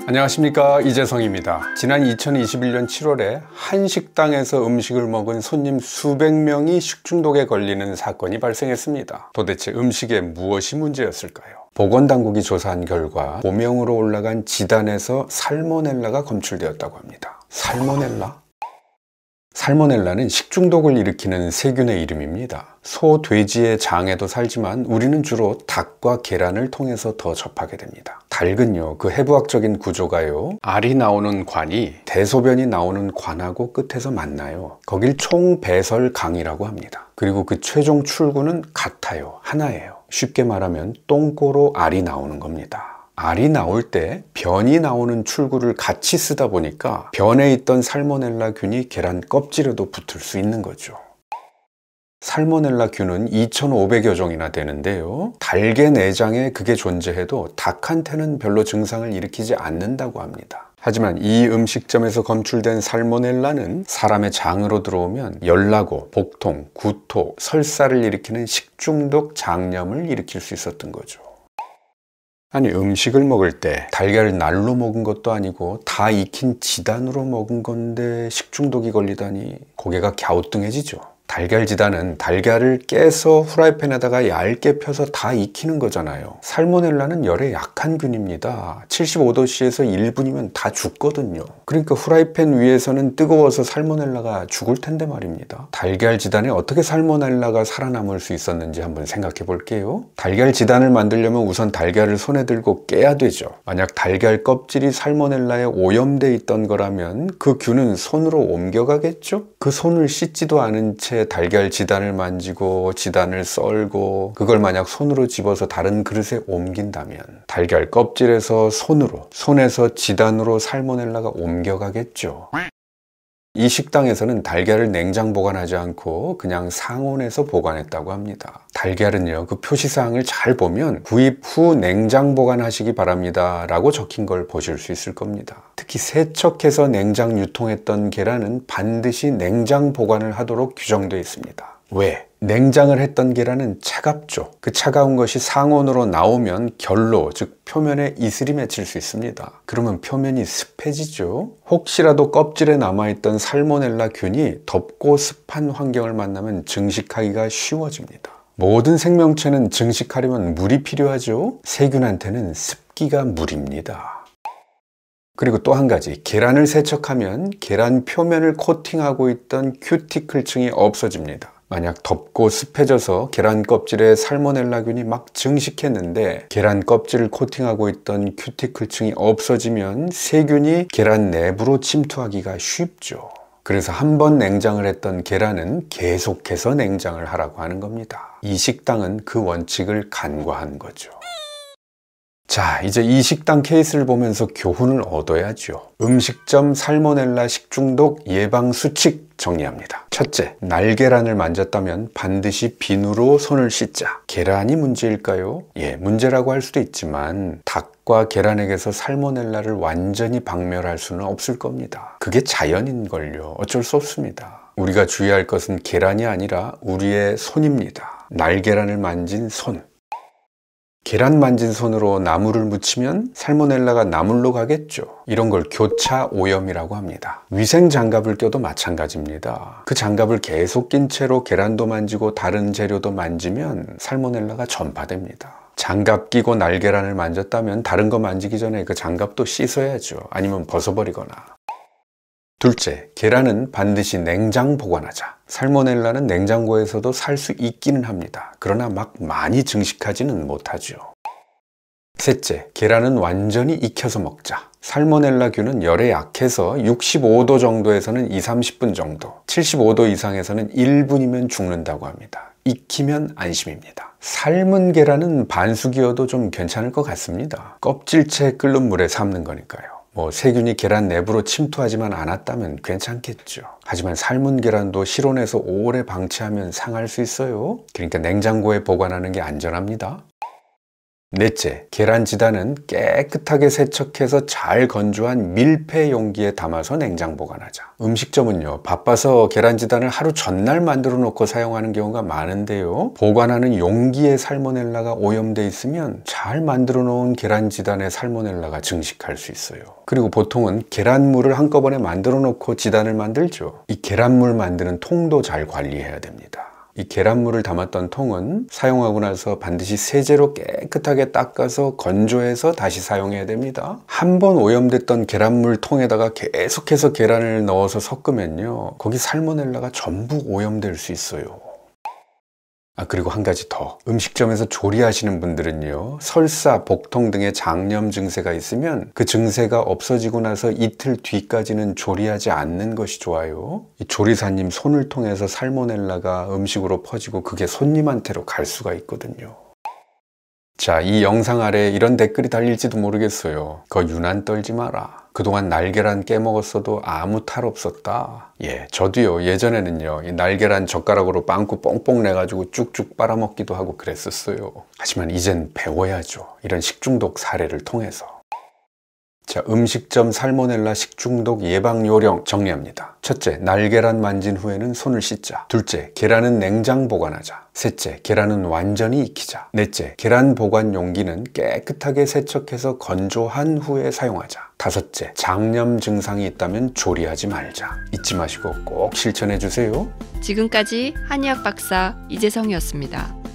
안녕하십니까, 이재성입니다. 지난 2021년 7월에 한 식당에서 음식을 먹은 손님 수백 명이 식중독에 걸리는 사건이 발생했습니다. 도대체 음식에 무엇이 문제였을까요? 보건당국이 조사한 결과 고명으로 올라간 지단에서 살모넬라가 검출되었다고 합니다. 살모넬라? 살모넬라는 식중독을 일으키는 세균의 이름입니다. 소, 돼지의 장에도 살지만 우리는 주로 닭과 계란을 통해서 더 접하게 됩니다. 닭은요, 그 해부학적인 구조가요, 알이 나오는 관이 대소변이 나오는 관하고 끝에서 만나요. 거길 총배설강이라고 합니다. 그리고 그 최종 출구는 같아요. 하나예요. 쉽게 말하면 똥꼬로 알이 나오는 겁니다. 알이 나올 때 변이 나오는 출구를 같이 쓰다 보니까 변에 있던 살모넬라 균이 계란 껍질에도 붙을 수 있는 거죠. 살모넬라 균은 2,500여 종이나 되는데요, 닭의 내장에 그게 존재해도 닭한테는 별로 증상을 일으키지 않는다고 합니다. 하지만 이 음식점에서 검출된 살모넬라는 사람의 장으로 들어오면 열나고 복통, 구토, 설사를 일으키는 식중독 장염을 일으킬 수 있었던 거죠. 아니, 음식을 먹을 때 달걀을 날로 먹은 것도 아니고 다 익힌 지단으로 먹은 건데 식중독이 걸리다니 고개가 갸우뚱해지죠. 달걀 지단은 달걀을 깨서 후라이팬에다가 얇게 펴서 다 익히는 거잖아요. 살모넬라는 열에 약한 균입니다. 75도씨에서 1분이면 다 죽거든요. 그러니까 후라이팬 위에서는 뜨거워서 살모넬라가 죽을 텐데 말입니다. 달걀 지단에 어떻게 살모넬라가 살아남을 수 있었는지 한번 생각해 볼게요. 달걀 지단을 만들려면 우선 달걀을 손에 들고 깨야 되죠. 만약 달걀 껍질이 살모넬라에 오염돼 있던 거라면 그 균은 손으로 옮겨가겠죠? 그 손을 씻지도 않은 채 달걀 지단을 만지고 지단을 썰고 그걸 만약 손으로 집어서 다른 그릇에 옮긴다면 달걀 껍질에서 손에서 지단으로 살모넬라가 옮겨가겠죠. 이 식당에서는 달걀을 냉장 보관하지 않고 그냥 상온에서 보관했다고 합니다. 달걀은요, 그 표시사항을 잘 보면 구입 후 냉장 보관하시기 바랍니다 라고 적힌 걸 보실 수 있을 겁니다. 특히 세척해서 냉장 유통했던 계란은 반드시 냉장 보관을 하도록 규정되어 있습니다. 왜? 냉장을 했던 계란은 차갑죠. 그 차가운 것이 상온으로 나오면 결로, 즉 표면에 이슬이 맺힐 수 있습니다. 그러면 표면이 습해지죠. 혹시라도 껍질에 남아있던 살모넬라 균이 덥고 습한 환경을 만나면 증식하기가 쉬워집니다. 모든 생명체는 증식하려면 물이 필요하죠. 세균한테는 습기가 물입니다. 그리고 또 한 가지, 계란을 세척하면 계란 표면을 코팅하고 있던 큐티클층이 없어집니다. 만약 덥고 습해져서 계란 껍질에 살모넬라균이 막 증식했는데 계란 껍질을 코팅하고 있던 큐티클층이 없어지면 세균이 계란 내부로 침투하기가 쉽죠. 그래서 한 번 냉장을 했던 계란은 계속해서 냉장을 하라고 하는 겁니다. 이 식당은 그 원칙을 간과한 거죠. 자, 이제 이 식당 케이스를 보면서 교훈을 얻어야죠. 음식점 살모넬라 식중독 예방 수칙 정리합니다. 첫째, 날계란을 만졌다면 반드시 비누로 손을 씻자. 계란이 문제일까요? 예, 문제라고 할 수도 있지만 닭과 계란에게서 살모넬라를 완전히 박멸할 수는 없을 겁니다. 그게 자연인걸요. 어쩔 수 없습니다. 우리가 주의할 것은 계란이 아니라 우리의 손입니다. 날계란을 만진 손. 계란 만진 손으로 나물을 묻히면 살모넬라가 나물로 가겠죠. 이런 걸 교차 오염이라고 합니다. 위생 장갑을 껴도 마찬가지입니다. 그 장갑을 계속 낀 채로 계란도 만지고 다른 재료도 만지면 살모넬라가 전파됩니다. 장갑 끼고 날계란을 만졌다면 다른 거 만지기 전에 그 장갑도 씻어야죠. 아니면 벗어버리거나. 둘째, 계란은 반드시 냉장 보관하자. 살모넬라는 냉장고에서도 살 수 있기는 합니다. 그러나 막 많이 증식하지는 못하죠. 셋째, 계란은 완전히 익혀서 먹자. 살모넬라균은 열에 약해서 65도 정도에서는 20-30분 정도, 75도 이상에서는 1분이면 죽는다고 합니다. 익히면 안심입니다. 삶은 계란은 반숙이어도 좀 괜찮을 것 같습니다. 껍질째 끓는 물에 삶는 거니까요. 세균이 계란 내부로 침투하지만 않았다면 괜찮겠죠. 하지만 삶은 계란도 실온에서 오래 방치하면 상할 수 있어요. 그러니까 냉장고에 보관하는 게 안전합니다. 넷째, 계란 지단은 깨끗하게 세척해서 잘 건조한 밀폐 용기에 담아서 냉장 보관하자. 음식점은요, 바빠서 계란 지단을 하루 전날 만들어 놓고 사용하는 경우가 많은데요, 보관하는 용기에 살모넬라가 오염돼 있으면 잘 만들어 놓은 계란 지단에 살모넬라가 증식할 수 있어요. 그리고 보통은 계란물을 한꺼번에 만들어 놓고 지단을 만들죠. 이 계란물 만드는 통도 잘 관리해야 됩니다. 이 계란물을 담았던 통은 사용하고 나서 반드시 세제로 깨끗하게 닦아서 건조해서 다시 사용해야 됩니다. 한번 오염됐던 계란물 통에다가 계속해서 계란을 넣어서 섞으면요, 거기 살모넬라가 전부 오염될 수 있어요. 그리고 한 가지 더. 음식점에서 조리하시는 분들은요, 설사, 복통 등의 장염 증세가 있으면 그 증세가 없어지고 나서 이틀 뒤까지는 조리하지 않는 것이 좋아요. 이 조리사님 손을 통해서 살모넬라가 음식으로 퍼지고 그게 손님한테로 갈 수가 있거든요. 자, 이 영상 아래에 이런 댓글이 달릴지도 모르겠어요. 거 유난 떨지 마라. 그동안 날계란 깨먹었어도 아무 탈 없었다. 예, 저도요, 예전에는요, 이 날계란 젓가락으로 빵꾸 뽕뽕 내가지고 쭉쭉 빨아먹기도 하고 그랬었어요. 하지만 이젠 배워야죠. 이런 식중독 사례를 통해서. 자, 음식점 살모넬라 식중독 예방 요령 정리합니다. 첫째, 날계란 만진 후에는 손을 씻자. 둘째, 계란은 냉장 보관하자. 셋째, 계란은 완전히 익히자. 넷째, 계란 보관 용기는 깨끗하게 세척해서 건조한 후에 사용하자. 다섯째, 장염 증상이 있다면 조리하지 말자. 잊지 마시고 꼭 실천해 주세요. 지금까지 한의학 박사 이재성이었습니다.